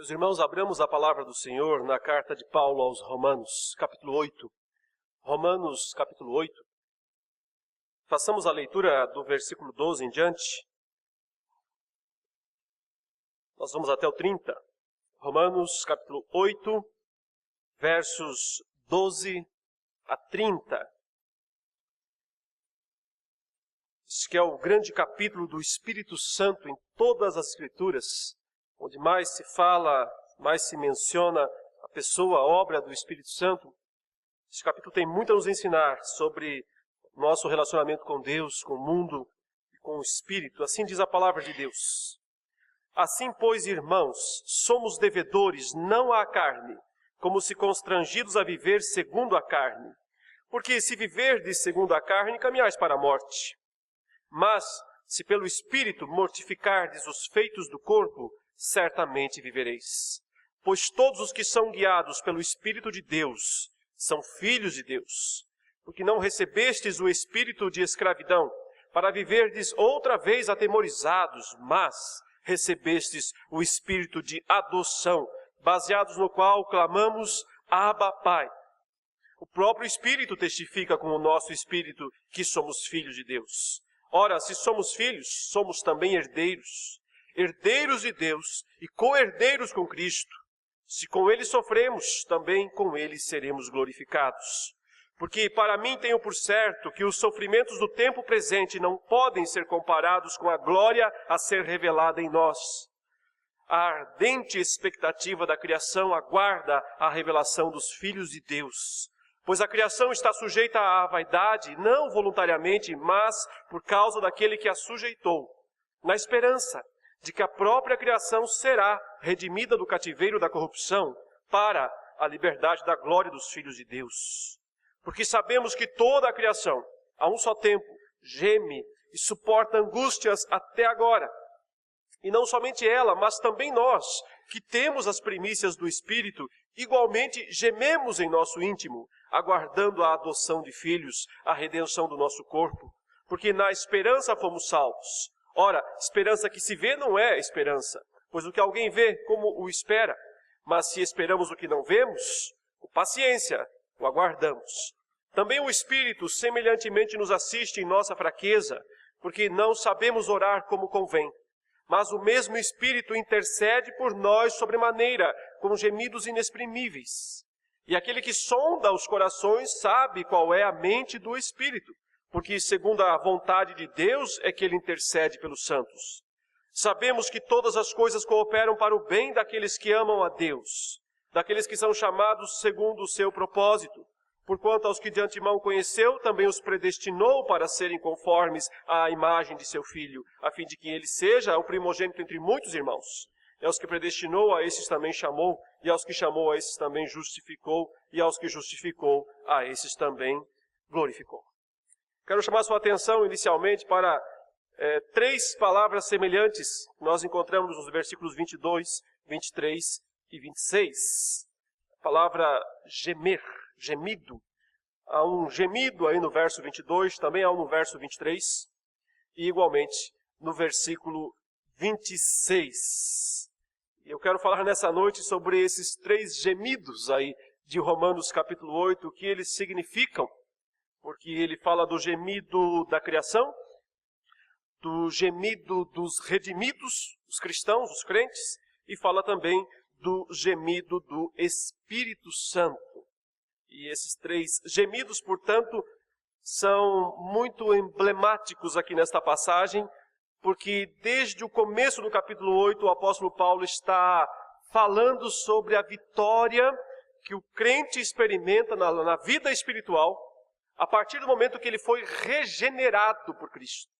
Meus irmãos, abramos a palavra do Senhor na carta de Paulo aos Romanos, capítulo 8. Romanos, capítulo 8. Façamos a leitura do versículo 12 em diante. Nós vamos até o 30. Romanos, capítulo 8, versos 12 a 30. Este que é o grande capítulo do Espírito Santo em todas as Escrituras, onde mais se fala, mais se menciona a pessoa, a obra do Espírito Santo. Este capítulo tem muito a nos ensinar sobre nosso relacionamento com Deus, com o mundo e com o Espírito. Assim diz a palavra de Deus. Assim, pois, irmãos, somos devedores não à carne, como se constrangidos a viver segundo a carne. Porque se viverdes segundo a carne, caminhais para a morte. Mas, se pelo Espírito mortificardes os feitos do corpo, certamente vivereis. Pois todos os que são guiados pelo Espírito de Deus são filhos de Deus. Porque não recebestes o espírito de escravidão, para viverdes outra vez atemorizados, mas recebestes o espírito de adoção, baseados no qual clamamos, Abba, Pai. O próprio Espírito testifica com o nosso espírito que somos filhos de Deus. Ora, se somos filhos, somos também herdeiros, herdeiros de Deus e co-herdeiros com Cristo. Se com Ele sofremos, também com Ele seremos glorificados. Porque para mim tenho por certo que os sofrimentos do tempo presente não podem ser comparados com a glória a ser revelada em nós. A ardente expectativa da criação aguarda a revelação dos filhos de Deus. Pois a criação está sujeita à vaidade, não voluntariamente, mas por causa daquele que a sujeitou, na esperança de que a própria criação será redimida do cativeiro da corrupção para a liberdade da glória dos filhos de Deus. Porque sabemos que toda a criação, a um só tempo, geme e suporta angústias até agora. E não somente ela, mas também nós, que temos as primícias do Espírito, igualmente gememos em nosso íntimo, aguardando a adoção de filhos, a redenção do nosso corpo. Porque na esperança fomos salvos. Ora, esperança que se vê não é esperança, pois o que alguém vê, como o espera? Mas se esperamos o que não vemos, com paciência o aguardamos. Também o Espírito semelhantemente nos assiste em nossa fraqueza, porque não sabemos orar como convém. Mas o mesmo Espírito intercede por nós sobremaneira, com gemidos inexprimíveis. E aquele que sonda os corações sabe qual é a mente do Espírito, porque segundo a vontade de Deus é que Ele intercede pelos santos. Sabemos que todas as coisas cooperam para o bem daqueles que amam a Deus, daqueles que são chamados segundo o seu propósito. Porquanto aos que de antemão conheceu, também os predestinou para serem conformes à imagem de seu Filho, a fim de que ele seja o primogênito entre muitos irmãos. E aos que predestinou, a esses também chamou, e aos que chamou, a esses também justificou, e aos que justificou, a esses também glorificou. Quero chamar sua atenção inicialmente para três palavras semelhantes que nós encontramos nos versículos 22, 23 e 26. A palavra gemer. Gemido. Há um gemido aí no verso 22, também há um no verso 23, e igualmente no versículo 26. E eu quero falar nessa noite sobre esses três gemidos aí de Romanos capítulo 8, o que eles significam, porque ele fala do gemido da criação, do gemido dos redimidos, os cristãos, os crentes, e fala também do gemido do Espírito Santo. E esses três gemidos, portanto, são muito emblemáticos aqui nesta passagem, porque desde o começo do capítulo 8, o apóstolo Paulo está falando sobre a vitória que o crente experimenta na vida espiritual, a partir do momento que ele foi regenerado por Cristo.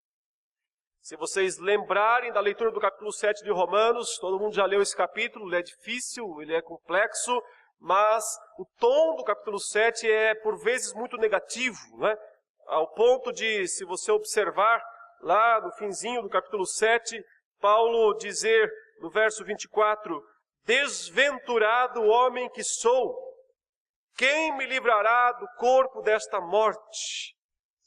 Se vocês lembrarem da leitura do capítulo 7 de Romanos, todo mundo já leu esse capítulo, ele é difícil, ele é complexo, mas o tom do capítulo 7 é, por vezes, muito negativo, né? Ao ponto de, se você observar, lá no finzinho do capítulo 7, Paulo dizer, no verso 24, desventurado homem que sou, quem me livrará do corpo desta morte?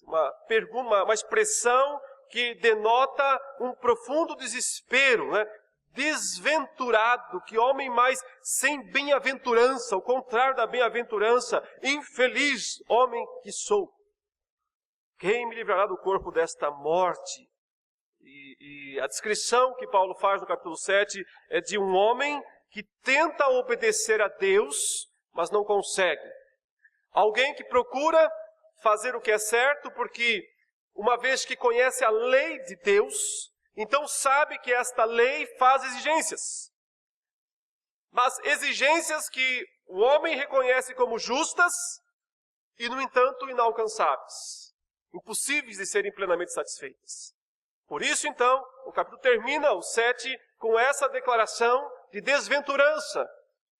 Uma expressão que denota um profundo desespero, né? desventurado, que homem mais sem bem-aventurança, o contrário da bem-aventurança, infeliz homem que sou. Quem me livrará do corpo desta morte? E a descrição que Paulo faz no capítulo 7 é de um homem que tenta obedecer a Deus, mas não consegue. Alguém que procura fazer o que é certo, porque uma vez que conhece a lei de Deus, então sabe que esta lei faz exigências. Mas exigências que o homem reconhece como justas e, no entanto, inalcançáveis, impossíveis de serem plenamente satisfeitas. Por isso, então, o capítulo termina, o 7, com essa declaração de desventurança.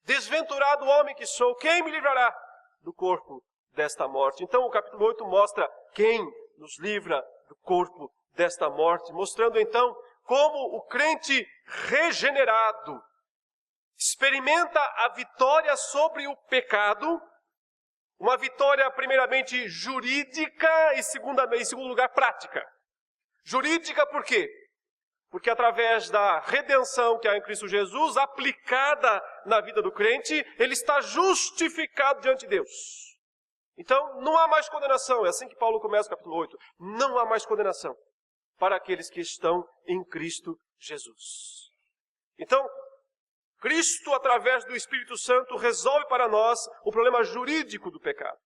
Desventurado homem que sou, quem me livrará do corpo desta morte? Então, o capítulo 8 mostra quem nos livra do corpo desta morte, mostrando então como o crente regenerado experimenta a vitória sobre o pecado, uma vitória primeiramente jurídica e em segundo lugar prática. Jurídica por quê? Porque através da redenção que há em Cristo Jesus, aplicada na vida do crente, ele está justificado diante de Deus. Então, não há mais condenação. É assim que Paulo começa o capítulo 8. Não há mais condenação para aqueles que estão em Cristo Jesus. Então, Cristo, através do Espírito Santo, resolve para nós o problema jurídico do pecado.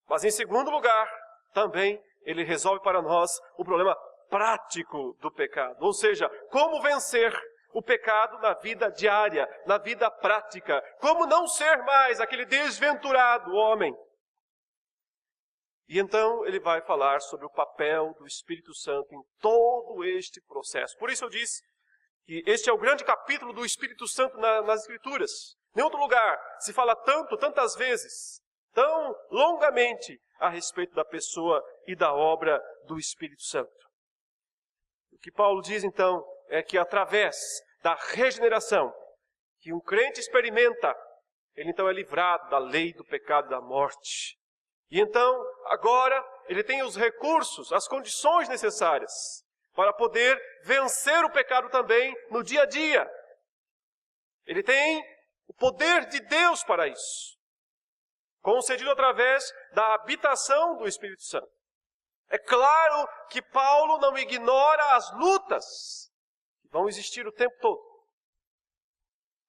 Mas, em segundo lugar, também ele resolve para nós o problema prático do pecado. Ou seja, como vencer o pecado na vida diária, na vida prática. Como não ser mais aquele desventurado homem. E então ele vai falar sobre o papel do Espírito Santo em todo este processo. Por isso eu disse que este é o grande capítulo do Espírito Santo nas Escrituras. Em outro lugar se fala tantas vezes, tão longamente a respeito da pessoa e da obra do Espírito Santo. O que Paulo diz então é que através da regeneração que um crente experimenta, ele então é livrado da lei do pecado e da morte. E então, agora, ele tem os recursos, as condições necessárias para poder vencer o pecado também no dia a dia. Ele tem o poder de Deus para isso, concedido através da habitação do Espírito Santo. É claro que Paulo não ignora as lutas que vão existir o tempo todo.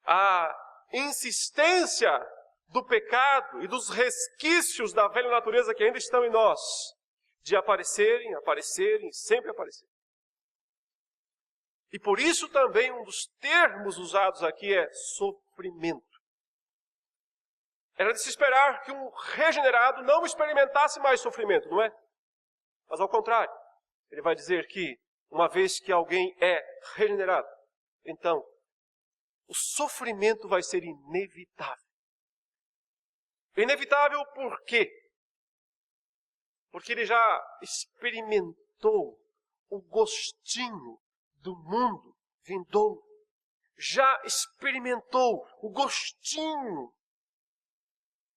A insistência do pecado e dos resquícios da velha natureza que ainda estão em nós, de aparecerem, sempre aparecerem. E por isso também um dos termos usados aqui é sofrimento. Era de se esperar que um regenerado não experimentasse mais sofrimento, não é? Mas ao contrário, ele vai dizer que uma vez que alguém é regenerado, então o sofrimento vai ser inevitável. Inevitável por quê? Porque ele já experimentou o gostinho do mundo vindouro. Já experimentou o gostinho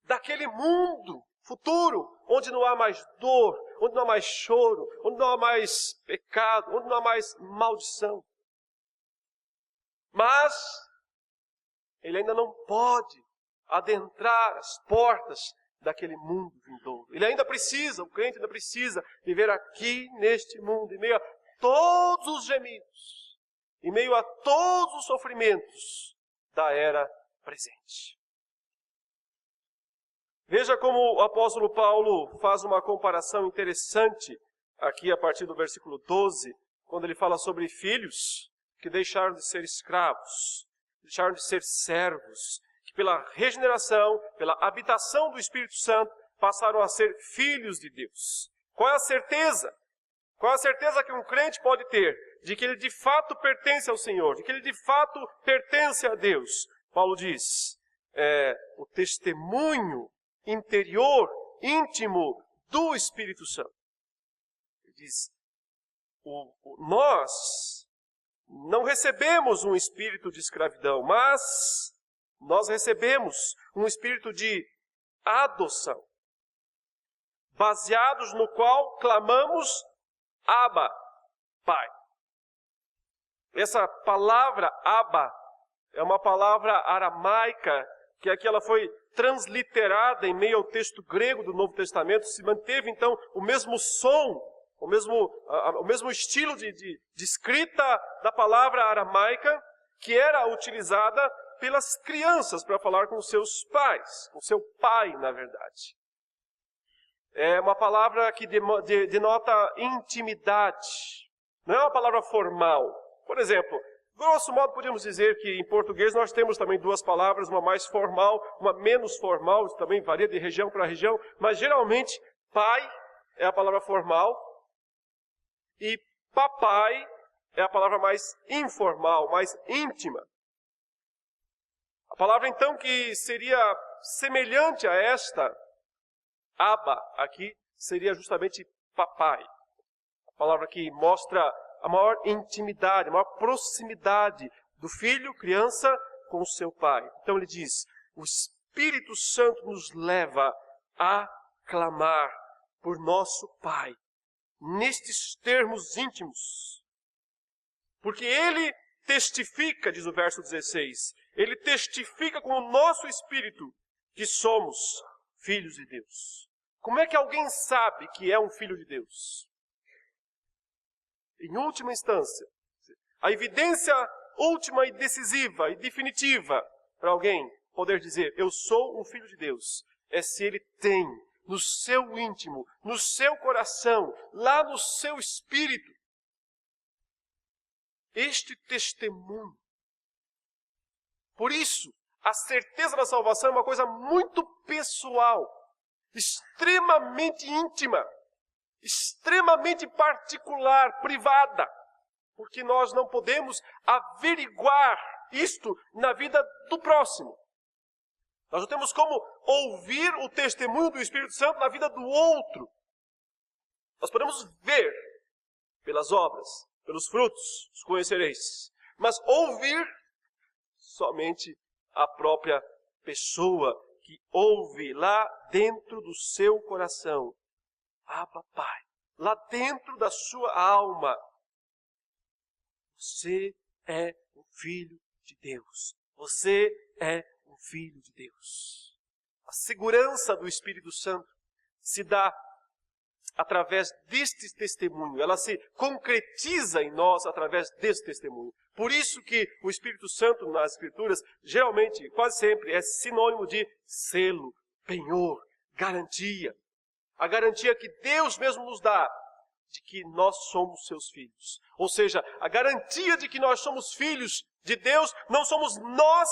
daquele mundo futuro, onde não há mais dor, onde não há mais choro, onde não há mais pecado, onde não há mais maldição. Mas ele ainda não pode adentrar as portas daquele mundo vindouro. Ele ainda precisa, o crente ainda precisa viver aqui neste mundo, em meio a todos os gemidos, em meio a todos os sofrimentos da era presente. Veja como o apóstolo Paulo faz uma comparação interessante aqui a partir do versículo 12, quando ele fala sobre filhos que deixaram de ser escravos, deixaram de ser servos, que pela regeneração, pela habitação do Espírito Santo, passaram a ser filhos de Deus. Qual é a certeza? Qual é a certeza que um crente pode ter de que ele de fato pertence ao Senhor, de que ele de fato pertence a Deus? Paulo diz, o testemunho interior, íntimo do Espírito Santo. Ele diz, nós não recebemos um espírito de escravidão, mas nós recebemos um espírito de adoção, baseados no qual clamamos, Abba, Pai. Essa palavra Abba é uma palavra aramaica, que aqui ela foi transliterada em meio ao texto grego do Novo Testamento, se manteve então o mesmo som, o mesmo estilo de escrita da palavra aramaica, que era utilizada pelas crianças para falar com seus pais, com seu pai, na verdade. É uma palavra que denota intimidade, não é uma palavra formal. Por exemplo, grosso modo podemos dizer que em português nós temos também duas palavras, uma mais formal, uma menos formal, isso também varia de região para região, mas geralmente pai é a palavra formal e papai é a palavra mais informal, mais íntima. A palavra então que seria semelhante a esta, Abba, aqui, seria justamente papai. A palavra que mostra a maior intimidade, a maior proximidade do filho, criança, com o seu pai. Então ele diz, o Espírito Santo nos leva a clamar por nosso Pai, nestes termos íntimos. Porque ele testifica, diz o verso 16, ele testifica com o nosso espírito que somos filhos de Deus. Como é que alguém sabe que é um filho de Deus? Em última instância, a evidência última e decisiva e definitiva para alguém poder dizer, eu sou um filho de Deus, é se ele tem no seu íntimo, no seu coração, lá no seu espírito, este testemunho. Por isso, a certeza da salvação é uma coisa muito pessoal, extremamente íntima, extremamente particular, privada, porque nós não podemos averiguar isto na vida do próximo. Nós não temos como ouvir o testemunho do Espírito Santo na vida do outro. Nós podemos ver pelas obras, pelos frutos, os conhecereis. Mas ouvir somente a própria pessoa que ouve lá dentro do seu coração. Abba, Pai, lá dentro da sua alma. Você é um filho de Deus. Você é um filho de Deus. A segurança do Espírito Santo se dá através deste testemunho. Ela se concretiza em nós através desse testemunho. Por isso que o Espírito Santo nas Escrituras, geralmente, quase sempre, é sinônimo de selo, penhor, garantia. A garantia que Deus mesmo nos dá de que nós somos seus filhos. Ou seja, a garantia de que nós somos filhos de Deus, não somos nós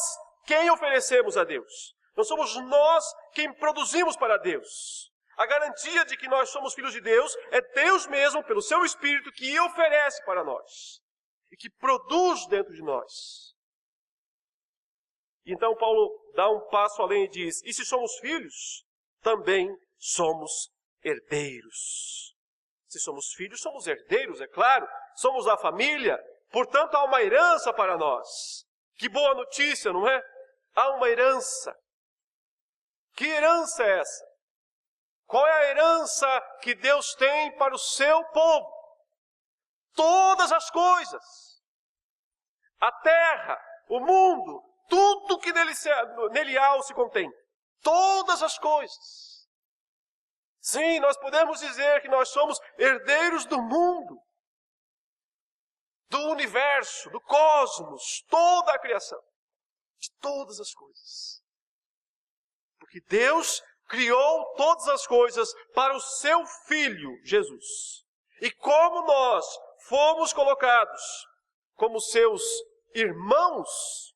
quem oferecemos a Deus. Não somos nós quem produzimos para Deus. A garantia de que nós somos filhos de Deus é Deus mesmo, pelo seu Espírito, que oferece para nós. E que produz dentro de nós. Então Paulo dá um passo além e diz, e se somos filhos, também somos herdeiros. Se somos filhos, somos herdeiros, é claro. Somos a família, portanto há uma herança para nós. Que boa notícia, não é? Há uma herança. Que herança é essa? Qual é a herança que Deus tem para o seu povo? Todas as coisas. A terra, o mundo, tudo que nele há ou se contém. Todas as coisas. Sim, nós podemos dizer que nós somos herdeiros do mundo, do universo, do cosmos, toda a criação, de todas as coisas. Porque Deus criou todas as coisas para o seu Filho, Jesus. E como nós fomos colocados como seus irmãos,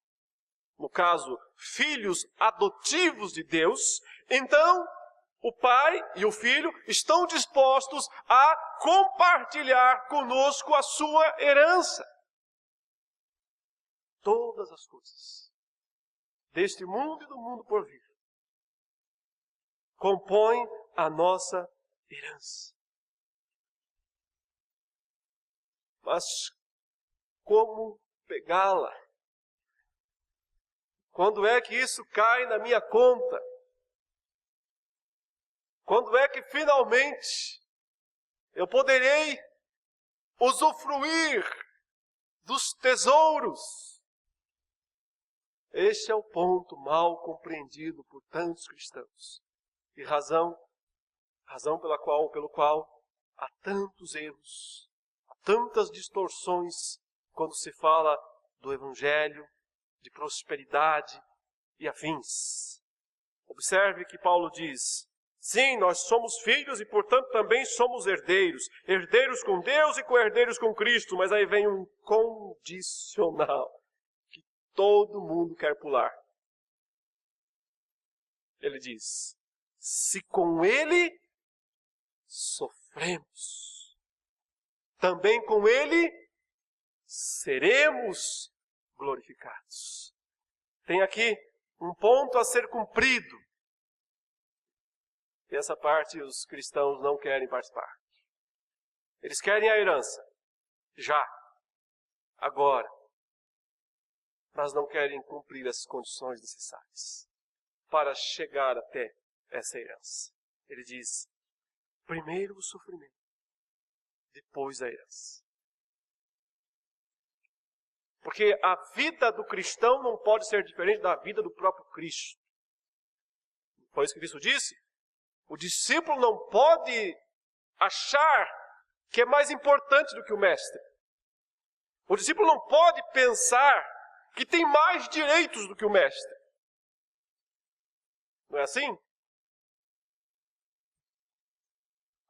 no caso, filhos adotivos de Deus, então o Pai e o Filho estão dispostos a compartilhar conosco a sua herança. Todas as coisas deste mundo e do mundo por vir compõem a nossa herança. Mas como pegá-la? Quando é que isso cai na minha conta? Quando é que finalmente eu poderei usufruir dos tesouros. Este é o ponto mal compreendido por tantos cristãos. E razão pelo qual há tantos erros, há tantas distorções quando se fala do Evangelho, de prosperidade e afins. Observe que Paulo diz: sim, nós somos filhos e, portanto, também somos herdeiros. Herdeiros com Deus e co-herdeiros com Cristo. Mas aí vem um condicional que todo mundo quer pular. Ele diz: se com Ele sofremos, também com Ele seremos glorificados. Tem aqui um ponto a ser cumprido. E essa parte os cristãos não querem participar. Eles querem a herança. Já. Agora. Mas não querem cumprir as condições necessárias para chegar até essa herança. Ele diz: primeiro o sofrimento, depois a herança. Porque a vida do cristão não pode ser diferente da vida do próprio Cristo. Foi isso que Cristo disse. O discípulo não pode achar que é mais importante do que o mestre. O discípulo não pode pensar que tem mais direitos do que o mestre. Não é assim?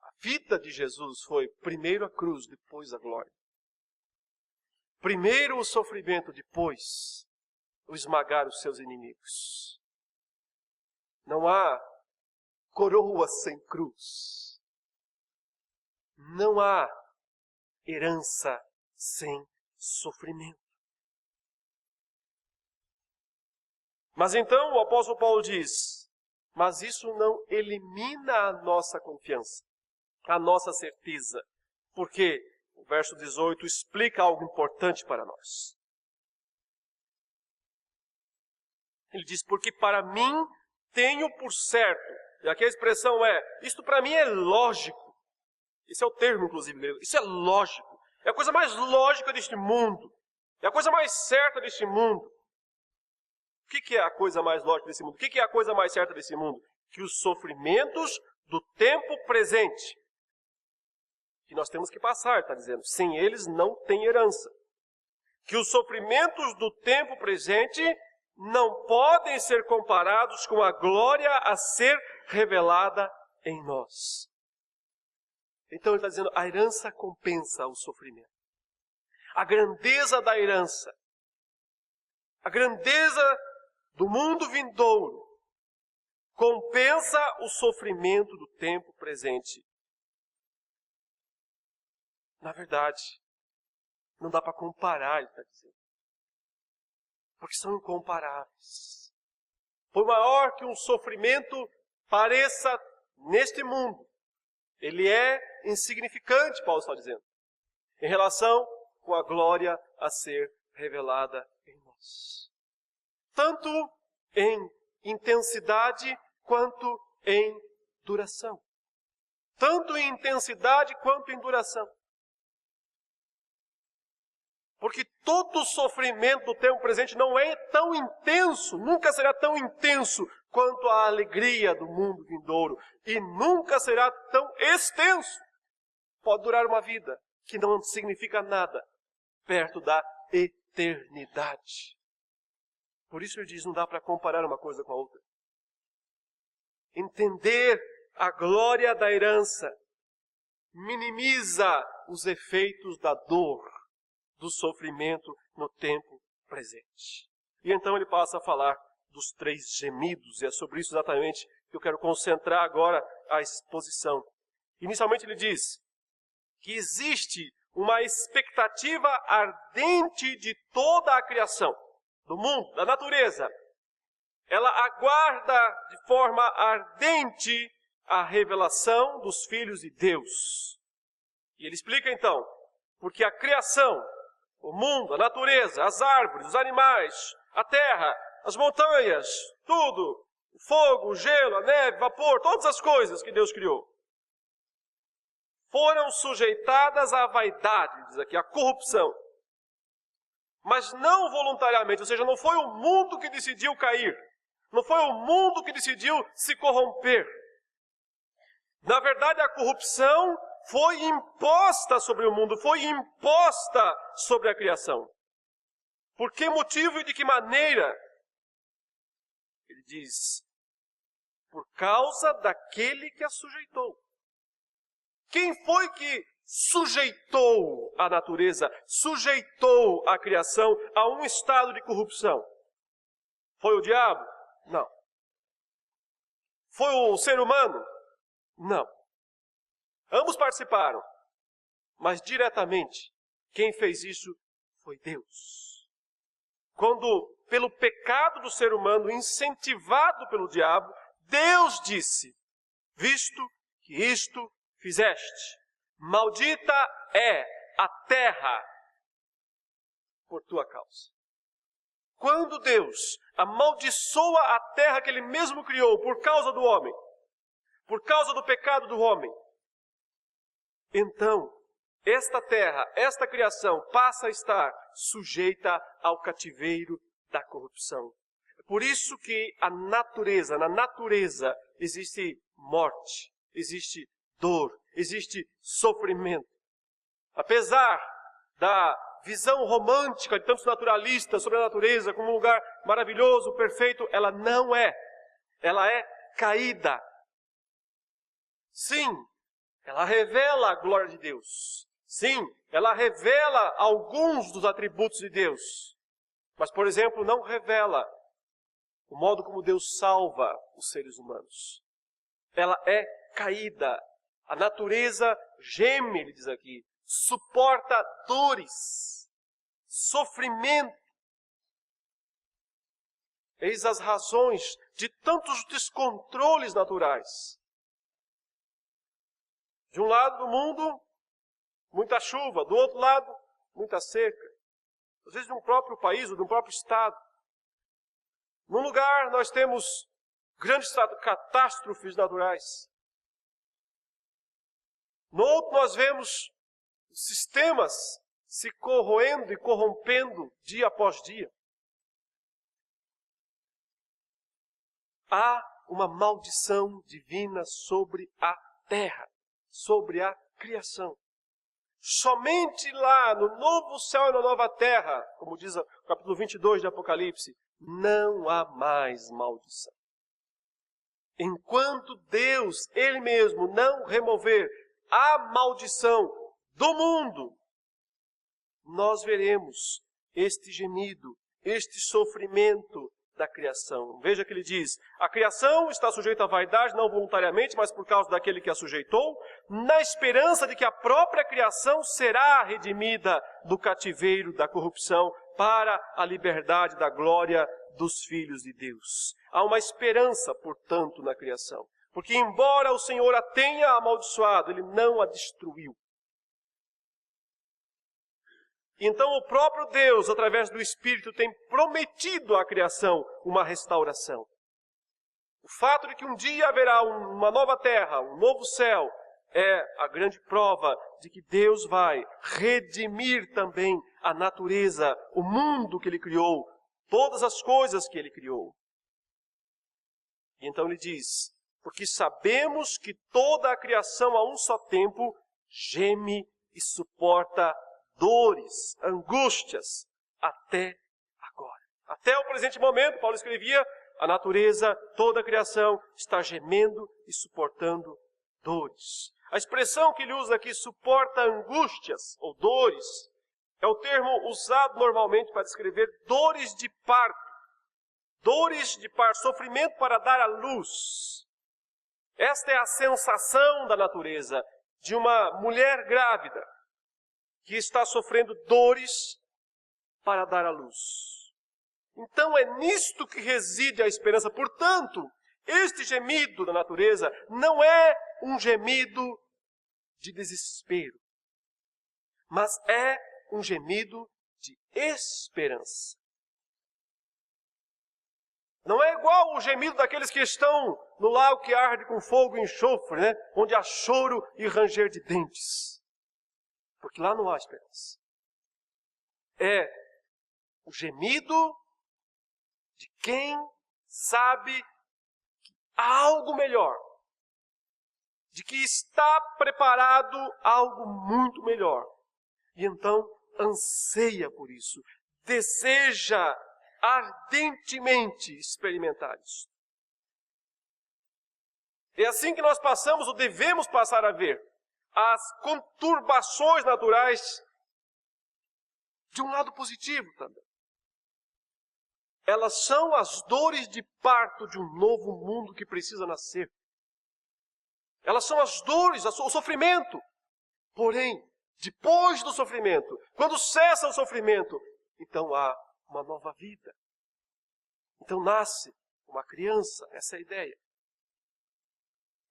A vida de Jesus foi primeiro a cruz, depois a glória. Primeiro o sofrimento, depois o esmagar os seus inimigos. Não há coroa sem cruz. Não há herança sem sofrimento. Mas então o apóstolo Paulo diz: mas isso não elimina a nossa confiança, a nossa certeza. Porque o verso 18 explica algo importante para nós. Ele diz: porque para mim tenho por certo. E aqui a expressão é: isto para mim é lógico. Esse é o termo, inclusive, grego. Isso é lógico. É a coisa mais lógica deste mundo. É a coisa mais certa deste mundo. O que é a coisa mais lógica desse mundo? O que é a coisa mais certa desse mundo? Que os sofrimentos do tempo presente, que nós temos que passar, está dizendo, sem eles não tem herança. Que os sofrimentos do tempo presente não podem ser comparados com a glória a ser revelada em nós. Então ele está dizendo, a herança compensa o sofrimento. A grandeza da herança, a grandeza do mundo vindouro, compensa o sofrimento do tempo presente. Na verdade, não dá para comparar, ele está dizendo. Porque são incomparáveis. Por maior que um sofrimento pareça neste mundo, ele é insignificante, Paulo está dizendo, em relação com a glória a ser revelada em nós. Tanto em intensidade quanto em duração. Tanto em intensidade quanto em duração. Porque todo sofrimento do tempo presente não é tão intenso, nunca será tão intenso quanto a alegria do mundo vindouro. E nunca será tão extenso. Pode durar uma vida que não significa nada perto da eternidade. Por isso ele diz, não dá para comparar uma coisa com a outra. Entender a glória da herança minimiza os efeitos da dor, do sofrimento no tempo presente. E então ele passa a falar dos 3 gemidos, e é sobre isso exatamente que eu quero concentrar agora a exposição. Inicialmente ele diz que existe uma expectativa ardente de toda a criação, do mundo, da natureza. Ela aguarda de forma ardente a revelação dos filhos de Deus. E ele explica então, porque a criação, o mundo, a natureza, as árvores, os animais, a terra, as montanhas, tudo, o fogo, o gelo, a neve, o vapor, todas as coisas que Deus criou, foram sujeitadas à vaidade, diz aqui, à corrupção. mas não voluntariamente, ou seja, não foi o mundo que decidiu cair, não foi o mundo que decidiu se corromper. Na verdade, a corrupção foi imposta sobre o mundo, foi imposta sobre a criação. Por que motivo e de que maneira? Ele diz, por causa daquele que a sujeitou. Quem foi que sujeitou a natureza, sujeitou a criação a um estado de corrupção? Foi o diabo? Não. Foi o ser humano? Não. Ambos participaram, mas diretamente, quem fez isso foi Deus. Quando, pelo pecado do ser humano, incentivado pelo diabo, Deus disse, visto que isto fizeste, maldita é a terra por tua causa. Quando Deus amaldiçoa a terra que Ele mesmo criou por causa do homem, por causa do pecado do homem, então esta terra, esta criação passa a estar sujeita ao cativeiro da corrupção. É por isso que na natureza existe morte, existe dor, existe sofrimento. Apesar da visão romântica de tantos naturalistas sobre a natureza como um lugar maravilhoso, perfeito, ela não é. Ela é caída. Sim, ela revela a glória de Deus. Sim, ela revela alguns dos atributos de Deus. Mas, por exemplo, não revela o modo como Deus salva os seres humanos. Ela é caída. A natureza geme, ele diz aqui, suporta dores, sofrimento. Eis as razões de tantos descontroles naturais. De um lado do mundo, muita chuva. Do outro lado, muita seca. Às vezes de um próprio país ou de um próprio estado. Num lugar nós temos grandes catástrofes naturais. No outro nós vemos sistemas se corroendo e corrompendo dia após dia. Há uma maldição divina sobre a terra, sobre a criação. Somente lá no novo céu e na nova terra, como diz o capítulo 22 de Apocalipse, não há mais maldição. Enquanto Deus, Ele mesmo, não remover a maldição do mundo, nós veremos este gemido, este sofrimento da criação. Veja que ele diz, a criação está sujeita à vaidade, não voluntariamente, mas por causa daquele que a sujeitou, na esperança de que a própria criação será redimida do cativeiro da corrupção para a liberdade da glória dos filhos de Deus. Há uma esperança, portanto, na criação. Porque embora o Senhor a tenha amaldiçoado, Ele não a destruiu. Então o próprio Deus, através do Espírito, tem prometido à criação uma restauração. O fato de que um dia haverá uma nova terra, um novo céu, é a grande prova de que Deus vai redimir também a natureza, o mundo que Ele criou, todas as coisas que Ele criou. E então Ele diz, porque sabemos que toda a criação a um só tempo geme e suporta dores, angústias, até agora. Até o presente momento, Paulo escrevia, a natureza, toda a criação está gemendo e suportando dores. A expressão que ele usa aqui, suporta angústias ou dores, é o termo usado normalmente para descrever dores de parto. Dores de parto, sofrimento para dar à luz. Esta é a sensação da natureza de uma mulher grávida que está sofrendo dores para dar à luz. Então é nisto que reside a esperança. Portanto, este gemido da natureza não é um gemido de desespero, mas é um gemido de esperança. Não é igual o gemido daqueles que estão no lago que arde com fogo e enxofre, né? Onde há choro e ranger de dentes. Porque lá não há esperança. É O gemido de quem sabe que há algo melhor, de que está preparado algo muito melhor. E então anseia por isso, deseja ardentemente experimentar isso. É assim que nós passamos, ou devemos passar a ver, as conturbações naturais de um lado positivo também. Elas são as dores de parto de um novo mundo que precisa nascer. Elas são as dores, o sofrimento. Porém, depois do sofrimento, quando cessa o sofrimento, então há uma nova vida. Então nasce uma criança, essa é a ideia.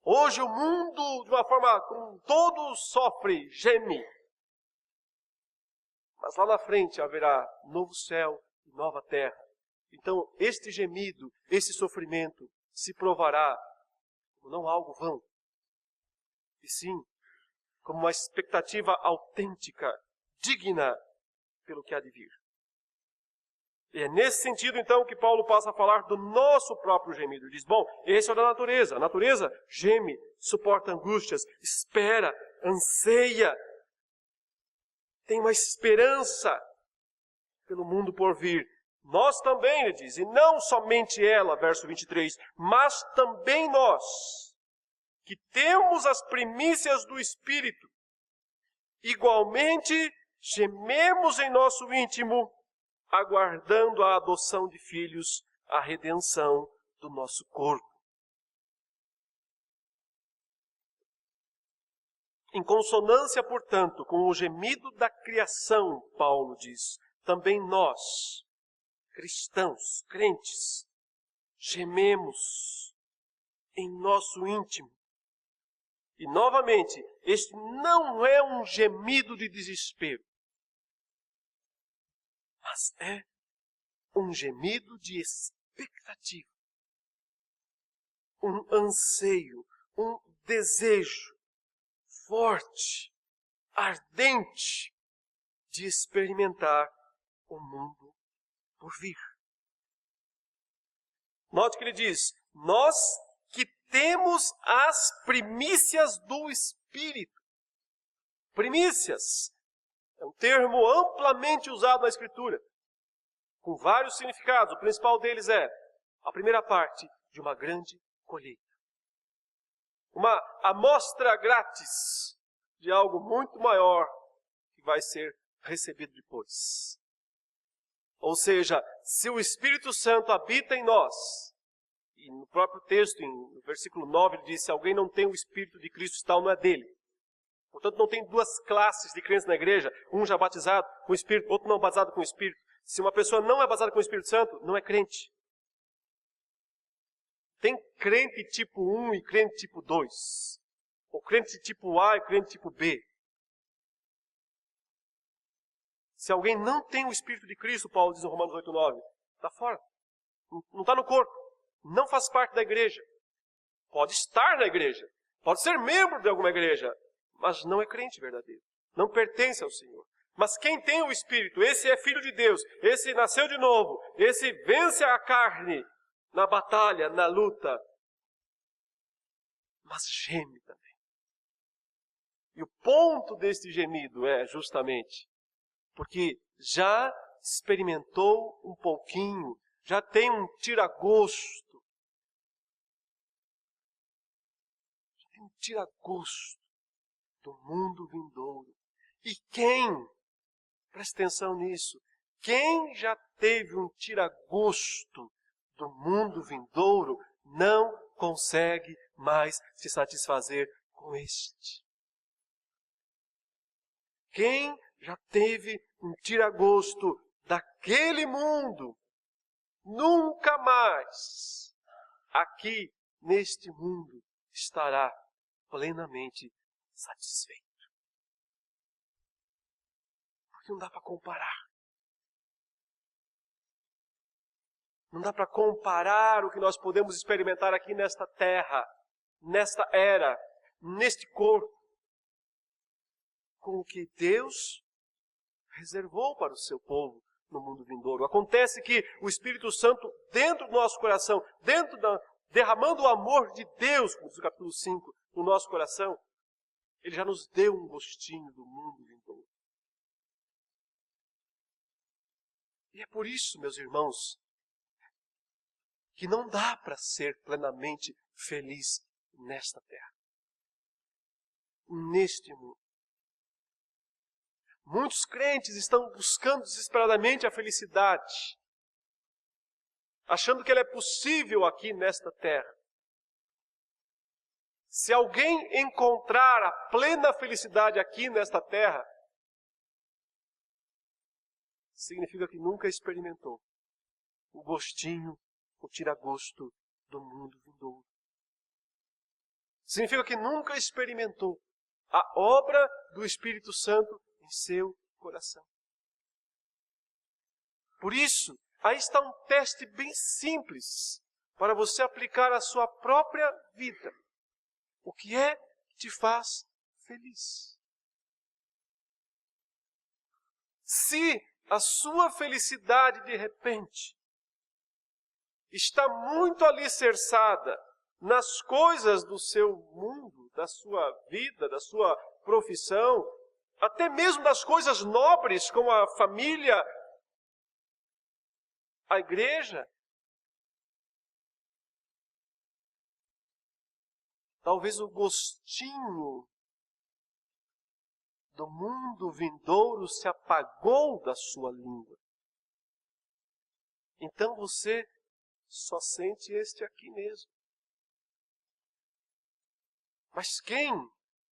Hoje o mundo, de uma forma como todo sofre, geme. Mas lá na frente haverá novo céu e nova terra. Então este gemido, esse sofrimento, se provará como não algo vão, e sim como uma expectativa autêntica, digna pelo que há de vir. E é nesse sentido, então, que Paulo passa a falar do nosso próprio gemido. Ele diz, bom, esse é o da natureza. A natureza geme, suporta angústias, espera, anseia. Tem uma esperança pelo mundo por vir. Nós também, ele diz, e não somente ela, verso 23, mas também nós, que temos as primícias do Espírito, igualmente gememos em nosso íntimo, aguardando a adoção de filhos, a redenção do nosso corpo. Em consonância, portanto, com o gemido da criação, Paulo diz, também nós, cristãos, crentes, gememos em nosso íntimo. E, novamente, este não é um gemido de desespero, mas é um gemido de expectativa, um anseio, um desejo forte, ardente de experimentar o mundo por vir. Note que ele diz, nós que temos as primícias do Espírito. Primícias é um termo amplamente usado na Escritura, com vários significados. O principal deles é a primeira parte de uma grande colheita. Uma amostra grátis de algo muito maior que vai ser recebido depois. Ou seja, se o Espírito Santo habita em nós, e no próprio texto, no versículo 9, ele diz, se alguém não tem o Espírito de Cristo, tal não é dele. Portanto, não tem duas classes de crentes na igreja, um já batizado com o Espírito, outro não batizado com o Espírito. Se uma pessoa não é batizada com o Espírito Santo, não é crente. Tem crente tipo 1 e crente tipo 2. Ou crente tipo A e crente tipo B. Se alguém não tem o Espírito de Cristo, Paulo diz em Romanos 8:9, está fora. Não está no corpo. Não faz parte da igreja. Pode estar na igreja. Pode ser membro de alguma igreja. Mas não é crente verdadeiro. Não pertence ao Senhor. Mas quem tem o Espírito, esse é filho de Deus. Esse nasceu de novo. Esse vence a carne na batalha, na luta. Mas geme também. E o ponto deste gemido é justamente porque já experimentou um pouquinho, já tem um tira-gosto. Já tem um tira-gosto do mundo vindouro. E quem, preste atenção nisso, quem já teve um tira-gosto do mundo vindouro, não consegue mais se satisfazer com este. Quem já teve um tira-gosto daquele mundo, nunca mais aqui neste mundo estará plenamente satisfeito. Porque não dá para comparar. Não dá para comparar o que nós podemos experimentar aqui nesta terra, nesta era, neste corpo, com o que Deus reservou para o seu povo no mundo vindouro. Acontece que o Espírito Santo, dentro do nosso coração, derramando o amor de Deus, como diz o capítulo 5, no nosso coração, Ele já nos deu um gostinho do mundo vindouro. E é por isso, meus irmãos, que não dá para ser plenamente feliz nesta terra, neste mundo. Muitos crentes estão buscando desesperadamente a felicidade, achando que ela é possível aqui nesta terra. Se alguém encontrar a plena felicidade aqui nesta terra, significa que nunca experimentou o gostinho, o tira-gosto do mundo vindouro. Significa que nunca experimentou a obra do Espírito Santo em seu coração. Por isso, aí está um teste bem simples para você aplicar à sua própria vida. O que é que te faz feliz? Se a sua felicidade, de repente, está muito alicerçada nas coisas do seu mundo, da sua vida, da sua profissão, até mesmo das coisas nobres, como a família, a igreja, talvez o gostinho do mundo vindouro se apagou da sua língua. Então você só sente este aqui mesmo. Mas quem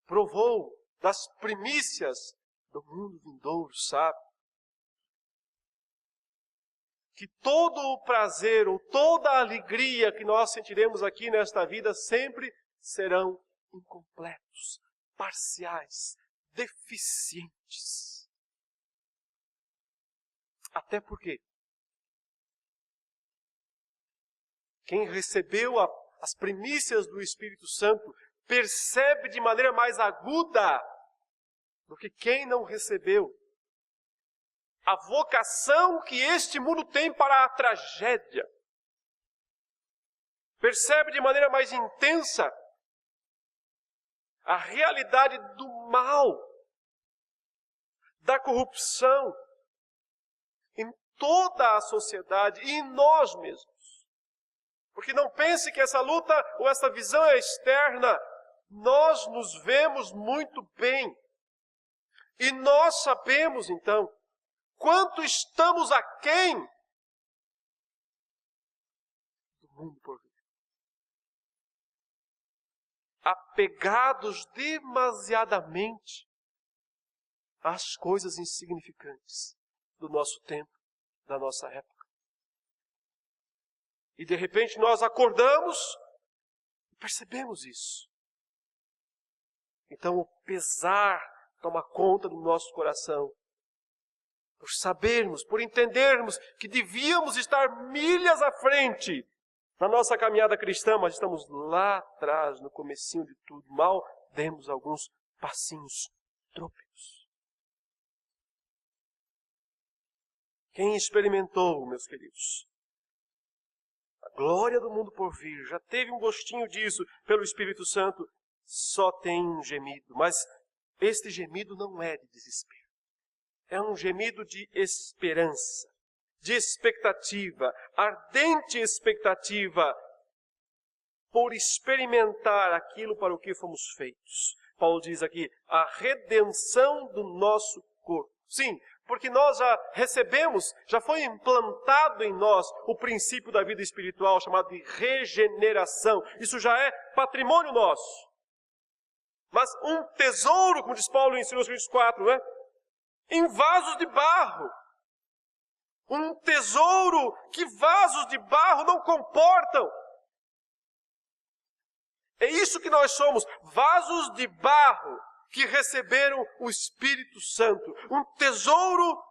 provou das primícias do mundo vindouro sabe que todo o prazer ou toda a alegria que nós sentiremos aqui nesta vida sempre serão incompletos, parciais, deficientes. Até porque quem recebeu as primícias do Espírito Santo percebe de maneira mais aguda do que quem não recebeu a vocação que este mundo tem para a tragédia. Percebe de maneira mais intensa a realidade do mal, da corrupção em toda a sociedade e em nós mesmos. Porque não pense que essa luta ou essa visão é externa. Nós nos vemos muito bem. E nós sabemos, então, quanto estamos aquém do mundo por vir. Apegados demasiadamente às coisas insignificantes do nosso tempo, da nossa época. E de repente nós acordamos e percebemos isso. Então o pesar toma conta do nosso coração. Por sabermos, por entendermos que devíamos estar milhas à frente na nossa caminhada cristã, mas estamos lá atrás, no comecinho de tudo. Mal demos alguns passinhos trôpegos. Quem experimentou, meus queridos, a glória do mundo por vir, já teve um gostinho disso pelo Espírito Santo, só tem um gemido. Mas este gemido não é de desespero. É um gemido de esperança, de expectativa, ardente expectativa por experimentar aquilo para o que fomos feitos. Paulo diz aqui, a redenção do nosso corpo. Sim, porque nós já recebemos, já foi implantado em nós o princípio da vida espiritual chamado de regeneração. Isso já é patrimônio nosso. Mas um tesouro, como diz Paulo em 2 Coríntios 4, não é? Em vasos de barro. Um tesouro que vasos de barro não comportam. É isso que nós somos, vasos de barro que receberam o Espírito Santo. Um tesouro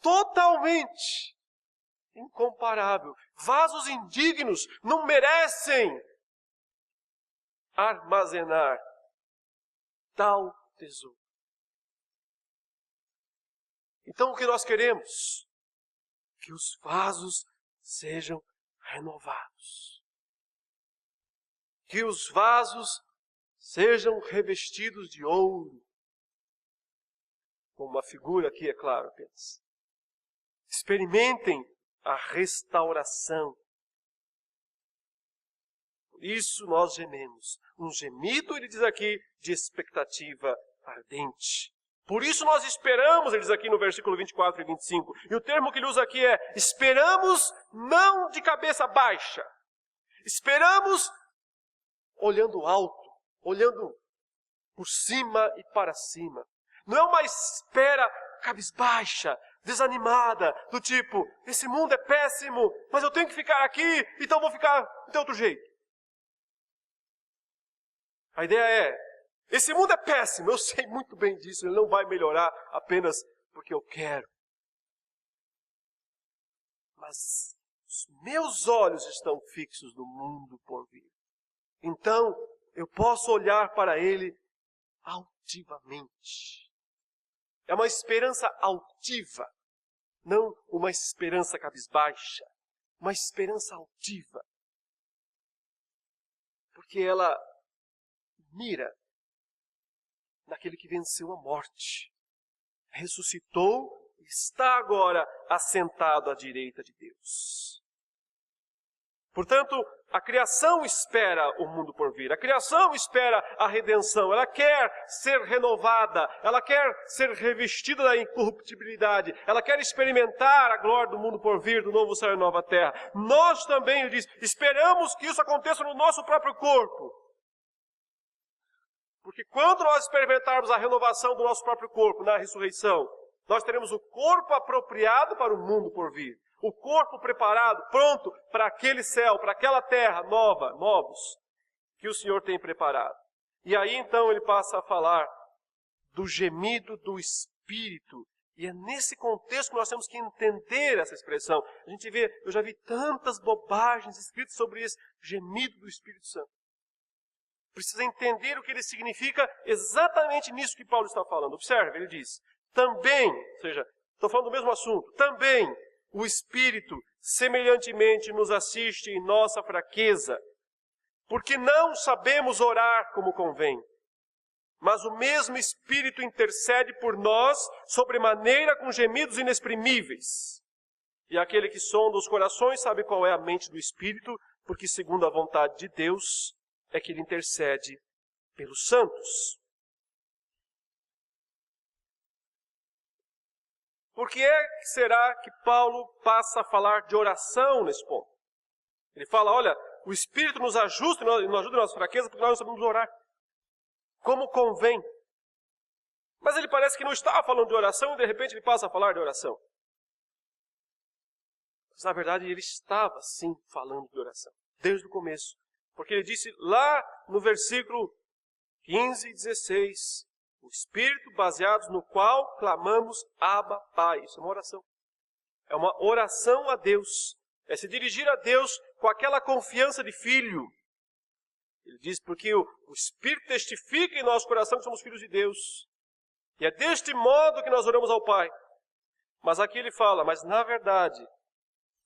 totalmente incomparável. Vasos indignos não merecem armazenar tal tesouro. Então o que nós queremos que os vasos sejam renovados. Que os vasos sejam revestidos de ouro. Com uma figura aqui, é claro, apenas. Experimentem a restauração. Por isso nós gememos. Um gemido, ele diz aqui, de expectativa ardente. Por isso nós esperamos, ele diz aqui no versículo 24 e 25. E o termo que ele usa aqui é: esperamos não de cabeça baixa. Esperamos olhando alto, olhando por cima e para cima. Não é uma espera cabisbaixa, desanimada, do tipo, esse mundo é péssimo, mas eu tenho que ficar aqui, então vou ficar de outro jeito. A ideia é: esse mundo é péssimo, eu sei muito bem disso, ele não vai melhorar apenas porque eu quero. Mas os meus olhos estão fixos no mundo por vir. Então, eu posso olhar para ele altivamente. É uma esperança altiva, não uma esperança cabisbaixa. Uma esperança altiva. Porque ela mira naquele que venceu a morte, ressuscitou e está agora assentado à direita de Deus. Portanto, a criação espera o mundo por vir. A criação espera a redenção. Ela quer ser renovada. Ela quer ser revestida da incorruptibilidade. Ela quer experimentar a glória do mundo por vir, do novo céu e nova terra. Nós também, ele diz, esperamos que isso aconteça no nosso próprio corpo. Porque quando nós experimentarmos a renovação do nosso próprio corpo na ressurreição, nós teremos o corpo apropriado para o mundo por vir. O corpo preparado, pronto para aquele céu, para aquela terra novos, que o Senhor tem preparado. E aí então ele passa a falar do gemido do Espírito. E é nesse contexto que nós temos que entender essa expressão. A gente vê, eu já vi tantas bobagens escritas sobre esse gemido do Espírito Santo. Precisa entender o que ele significa exatamente nisso que Paulo está falando. Observe, ele diz, também, ou seja, estou falando do mesmo assunto, também o Espírito semelhantemente nos assiste em nossa fraqueza, porque não sabemos orar como convém. Mas o mesmo Espírito intercede por nós sobremaneira com gemidos inexprimíveis. E aquele que sonda os corações sabe qual é a mente do Espírito, porque segundo a vontade de Deus é que ele intercede pelos santos. Por que será que Paulo passa a falar de oração nesse ponto? Ele fala, olha, o Espírito nos ajuda e nos ajuda em nossa fraqueza porque nós não sabemos orar como convém. Mas ele parece que não estava falando de oração e de repente ele passa a falar de oração. Mas na verdade ele estava sim falando de oração, desde o começo. Porque ele disse lá no versículo 15 e 16, o Espírito baseados no qual clamamos Abba, Pai. Isso é uma oração. É uma oração a Deus. É se dirigir a Deus com aquela confiança de filho. Ele diz porque o Espírito testifica em nosso coração que somos filhos de Deus. E é deste modo que nós oramos ao Pai. Mas aqui ele fala, mas na verdade,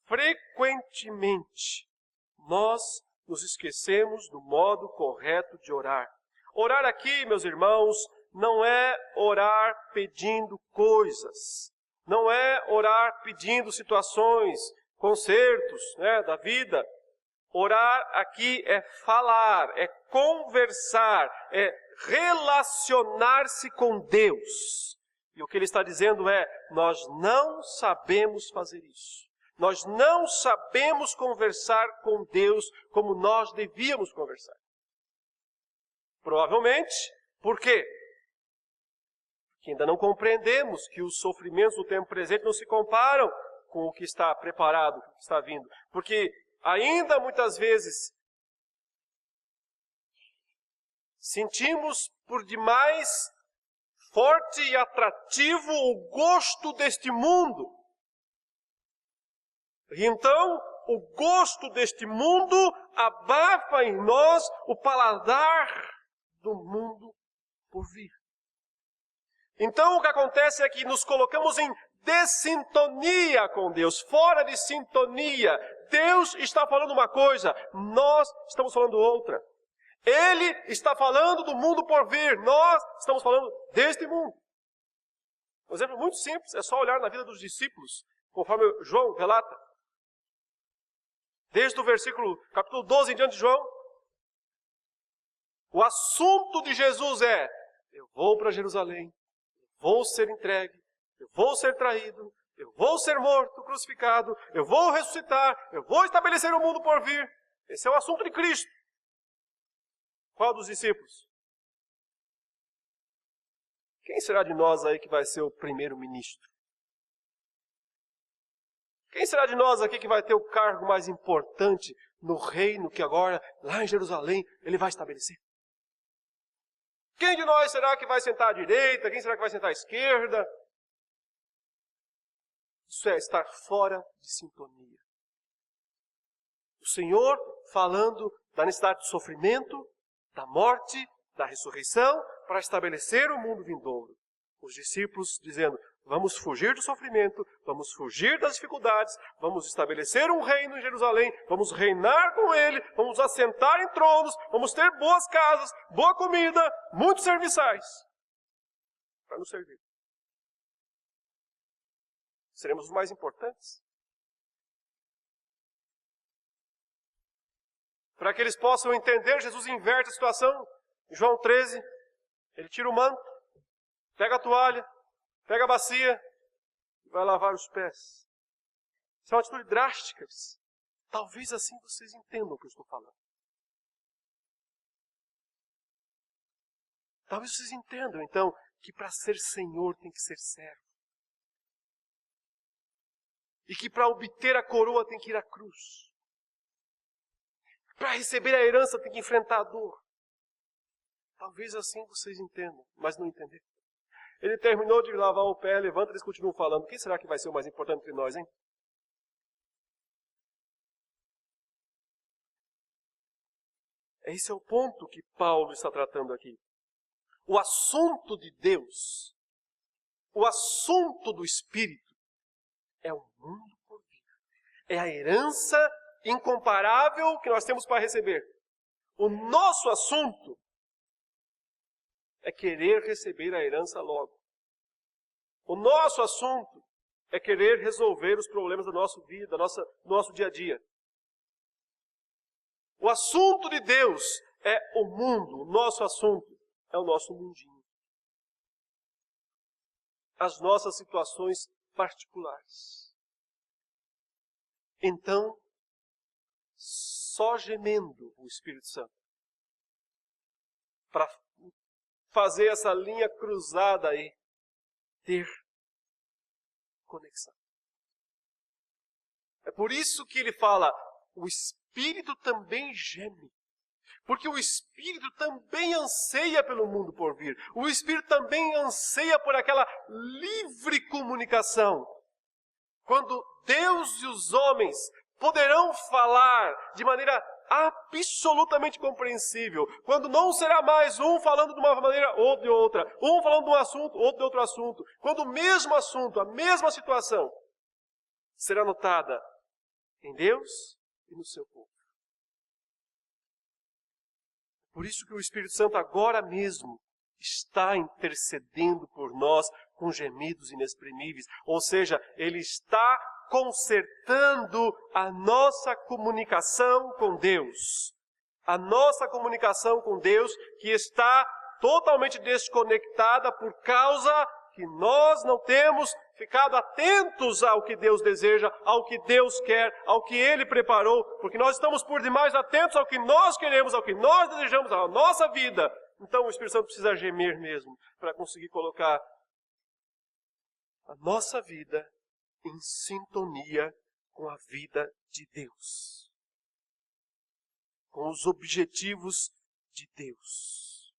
frequentemente, nós nos esquecemos do modo correto de orar. Orar aqui, meus irmãos, não é orar pedindo coisas. Não é orar pedindo situações, concertos, da vida. Orar aqui é falar, é conversar, é relacionar-se com Deus. E o que ele está dizendo é, nós não sabemos fazer isso. Nós não sabemos conversar com Deus como nós devíamos conversar. Provavelmente, por quê? Porque ainda não compreendemos que os sofrimentos do tempo presente não se comparam com o que está preparado, com o que está vindo. Porque ainda muitas vezes sentimos por demais forte e atrativo o gosto deste mundo. E então, o gosto deste mundo abafa em nós o paladar do mundo por vir. Então, o que acontece é que nos colocamos em dessintonia com Deus, fora de sintonia. Deus está falando uma coisa, nós estamos falando outra. Ele está falando do mundo por vir, nós estamos falando deste mundo. Um exemplo muito simples, é só olhar na vida dos discípulos, conforme João relata. Desde o capítulo 12 em diante de João, o assunto de Jesus é: eu vou para Jerusalém, eu vou ser entregue, eu vou ser traído, eu vou ser morto, crucificado, eu vou ressuscitar, eu vou estabelecer o mundo por vir. Esse é o assunto de Cristo. Qual dos discípulos? Quem será de nós aí que vai ser o primeiro-ministro? Quem será de nós aqui que vai ter o cargo mais importante no reino que agora, lá em Jerusalém, ele vai estabelecer? Quem de nós será que vai sentar à direita? Quem será que vai sentar à esquerda? Isso é estar fora de sintonia. O Senhor falando da necessidade do sofrimento, da morte, da ressurreição, para estabelecer o mundo vindouro. Os discípulos dizendo: vamos fugir do sofrimento, vamos fugir das dificuldades, vamos estabelecer um reino em Jerusalém, vamos reinar com ele, vamos assentar em tronos, vamos ter boas casas, boa comida, muitos serviçais para nos servir. Seremos os mais importantes. Para que eles possam entender, Jesus inverte a situação. Em João 13, ele tira o manto, pega a toalha, pega a bacia e vai lavar os pés. Isso é uma atitude drástica. Talvez assim vocês entendam o que eu estou falando. Talvez vocês entendam, então, que para ser Senhor tem que ser servo. E que para obter a coroa tem que ir à cruz. Para receber a herança tem que enfrentar a dor. Talvez assim vocês entendam, mas não entenderam. Ele terminou de lavar o pé, levanta e eles continuam falando. Quem será que vai ser o mais importante entre nós, hein? Esse é o ponto que Paulo está tratando aqui. O assunto de Deus, o assunto do Espírito, é o mundo por vir. É a herança incomparável que nós temos para receber. O nosso assunto é querer receber a herança logo. O nosso assunto é querer resolver os problemas da nossa vida, do nosso dia a dia. O assunto de Deus é o mundo. O nosso assunto é o nosso mundinho. As nossas situações particulares. Então, só gemendo o Espírito Santo para fazer essa linha cruzada aí, ter conexão. É por isso que ele fala, o Espírito também geme. Porque o Espírito também anseia pelo mundo por vir. O Espírito também anseia por aquela livre comunicação. Quando Deus e os homens poderão falar de maneira absolutamente compreensível. Quando não será mais um falando de uma maneira ou de outra. Um falando de um assunto, outro de outro assunto. Quando o mesmo assunto, a mesma situação, será notada em Deus e no seu povo. Por isso que o Espírito Santo agora mesmo está intercedendo por nós com gemidos inexprimíveis. Ou seja, Ele está consertando a nossa comunicação com Deus. A nossa comunicação com Deus que está totalmente desconectada por causa que nós não temos ficado atentos ao que Deus deseja, ao que Deus quer, ao que Ele preparou, porque nós estamos por demais atentos ao que nós queremos, ao que nós desejamos, à nossa vida. Então o Espírito Santo precisa gemer mesmo, para conseguir colocar a nossa vida em sintonia com a vida de Deus, com os objetivos de Deus.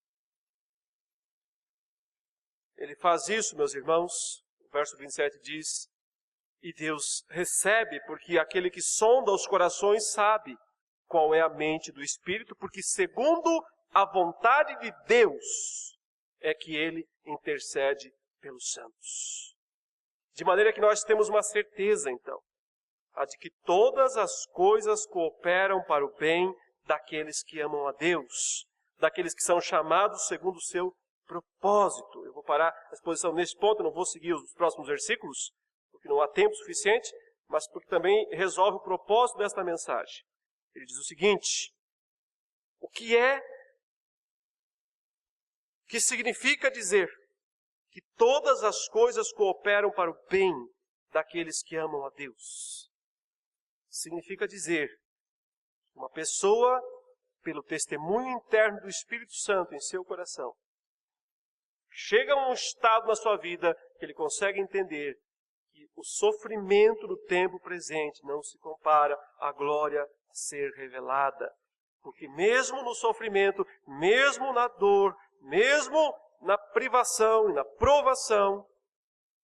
Ele faz isso, meus irmãos, o verso 27 diz, e Deus recebe, porque aquele que sonda os corações sabe qual é a mente do Espírito, porque segundo a vontade de Deus é que Ele intercede pelos santos. De maneira que nós temos uma certeza, então, a de que todas as coisas cooperam para o bem daqueles que amam a Deus, daqueles que são chamados segundo o seu propósito. Eu vou parar a exposição nesse ponto, eu não vou seguir os próximos versículos, porque não há tempo suficiente, mas porque também resolve o propósito desta mensagem. Ele diz o seguinte: o que significa dizer que todas as coisas cooperam para o bem daqueles que amam a Deus? Significa dizer que uma pessoa, pelo testemunho interno do Espírito Santo em seu coração, chega a um estado na sua vida que ele consegue entender que o sofrimento do tempo presente não se compara à glória a ser revelada. Porque mesmo no sofrimento, mesmo na dor, mesmo na privação e na provação,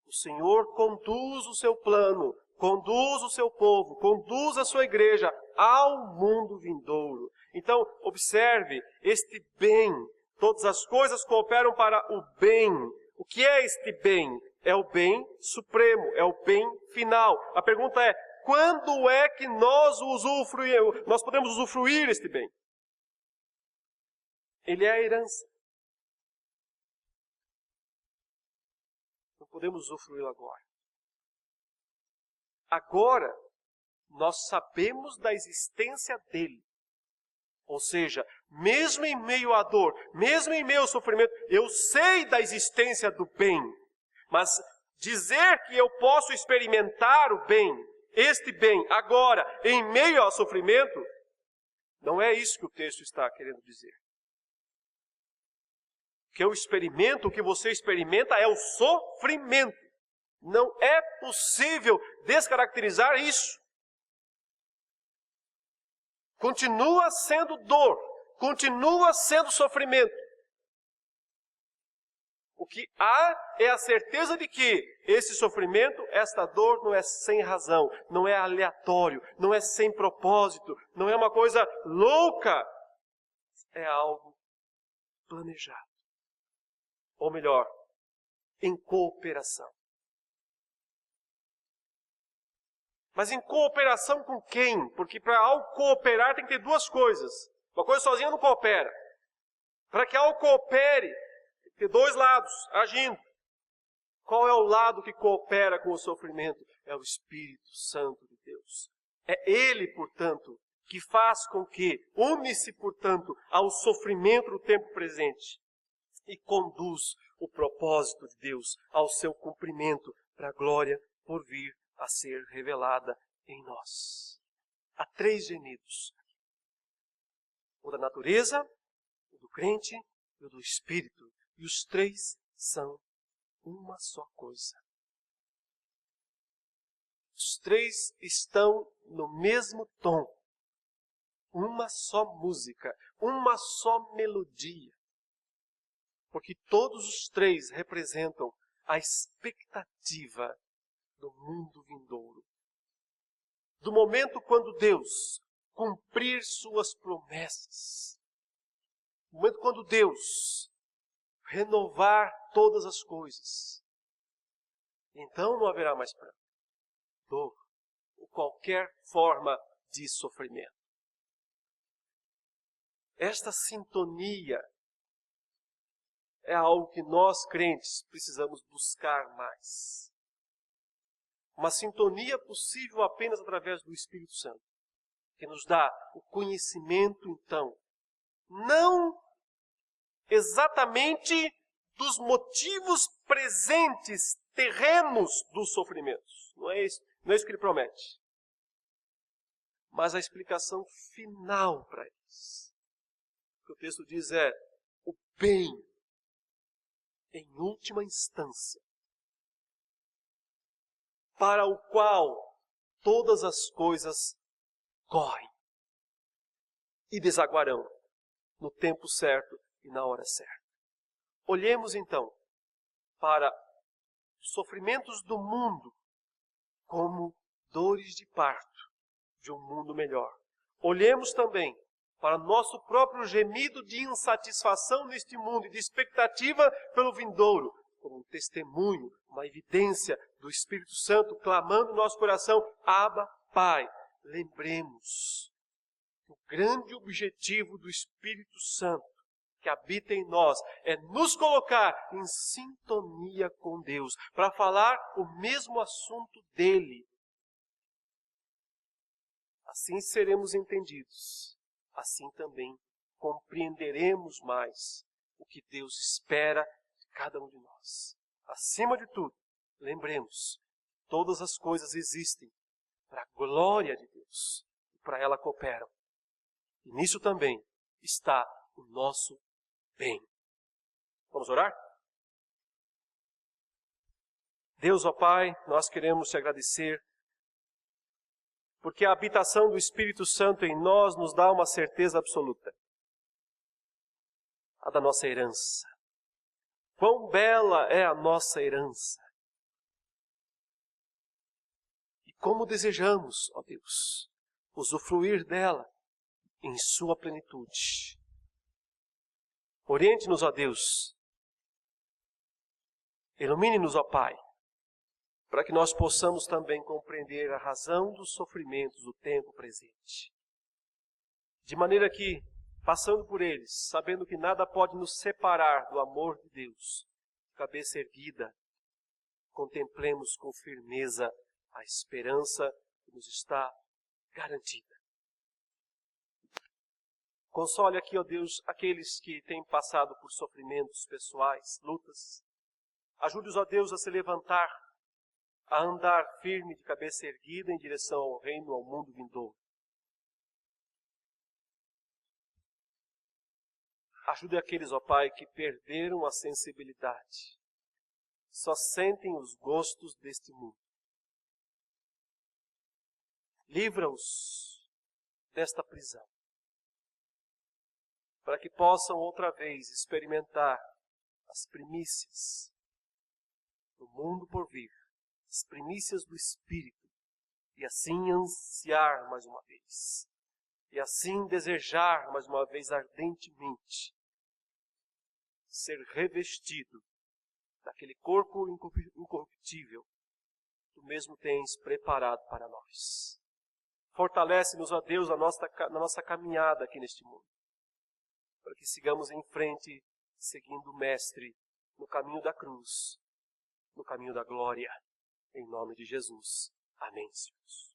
o Senhor conduz o seu plano, conduz o seu povo, conduz a sua igreja ao mundo vindouro. Então, observe este bem. Todas as coisas cooperam para o bem. O que é este bem? É o bem supremo, é o bem final. A pergunta é: quando é que nós podemos usufruir este bem? Ele é a herança. Não podemos usufruí-lo agora. Agora, nós sabemos da existência dele. Ou seja, mesmo em meio à dor, mesmo em meio ao sofrimento, eu sei da existência do bem. Mas dizer que eu posso experimentar o bem, este bem, agora, em meio ao sofrimento, não é isso que o texto está querendo dizer. O que eu experimento, o que você experimenta é o sofrimento. Não é possível descaracterizar isso. Continua sendo dor, continua sendo sofrimento. O que há é a certeza de que esse sofrimento, esta dor, não é sem razão, não é aleatório, não é sem propósito, não é uma coisa louca. É algo planejado. Ou melhor, em cooperação. Mas em cooperação com quem? Porque para algo cooperar tem que ter duas coisas. Uma coisa sozinha não coopera. Para que algo coopere, tem que ter dois lados agindo. Qual é o lado que coopera com o sofrimento? É o Espírito Santo de Deus. É Ele, portanto, que faz com que, une-se, portanto, ao sofrimento do tempo presente e conduz o propósito de Deus ao seu cumprimento para a glória por vir a ser revelada em nós. Há três gemidos: o da natureza, o do crente e o do Espírito. E os três são uma só coisa. Os três estão no mesmo tom. Uma só música, uma só melodia. Porque todos os três representam a expectativa do mundo vindouro. Do momento quando Deus cumprir suas promessas. Do momento quando Deus renovar todas as coisas. Então não haverá mais pranto, dor ou qualquer forma de sofrimento. Esta sintonia é algo que nós crentes precisamos buscar mais. Uma sintonia possível apenas através do Espírito Santo, que nos dá o conhecimento, então, não exatamente dos motivos presentes, terrenos dos sofrimentos. Não é isso que ele promete. Mas a explicação final para eles. O que o texto diz é o bem, em última instância, para o qual todas as coisas correm e desaguarão no tempo certo e na hora certa. Olhemos então para os sofrimentos do mundo como dores de parto de um mundo melhor. Olhemos também para nosso próprio gemido de insatisfação neste mundo e de expectativa pelo vindouro, como um testemunho, uma evidência do Espírito Santo clamando no nosso coração, Abba, Pai. Lembremos que o grande objetivo do Espírito Santo que habita em nós é nos colocar em sintonia com Deus, para falar o mesmo assunto dele. Assim seremos entendidos, assim também compreenderemos mais o que Deus espera de cada um de nós. Acima de tudo, lembremos, todas as coisas existem para a glória de Deus e para ela cooperam. E nisso também está o nosso bem. Vamos orar? Deus, ó Pai, nós queremos te agradecer, porque a habitação do Espírito Santo em nós nos dá uma certeza absoluta, a da nossa herança. Quão bela é a nossa herança! E como desejamos, ó Deus, usufruir dela em sua plenitude. Oriente-nos, ó Deus. Ilumine-nos, ó Pai, para que nós possamos também compreender a razão dos sofrimentos do tempo presente. De maneira que, passando por eles, sabendo que nada pode nos separar do amor de Deus, cabeça erguida, contemplemos com firmeza a esperança que nos está garantida. Console aqui, ó Deus, aqueles que têm passado por sofrimentos pessoais, lutas. Ajude-os, ó Deus, a se levantar, a andar firme de cabeça erguida em direção ao reino, ao mundo vindouro. Ajude aqueles, ó Pai, que perderam a sensibilidade, só sentem os gostos deste mundo. Livra-os desta prisão, para que possam outra vez experimentar as primícias do mundo por vir, as primícias do Espírito, e assim ansiar mais uma vez, e assim desejar mais uma vez ardentemente ser revestido daquele corpo incorruptível que tu mesmo tens preparado para nós. Fortalece-nos, ó Deus, na nossa caminhada aqui neste mundo, para que sigamos em frente, seguindo o Mestre, no caminho da cruz, no caminho da glória, em nome de Jesus. Amém, Senhor.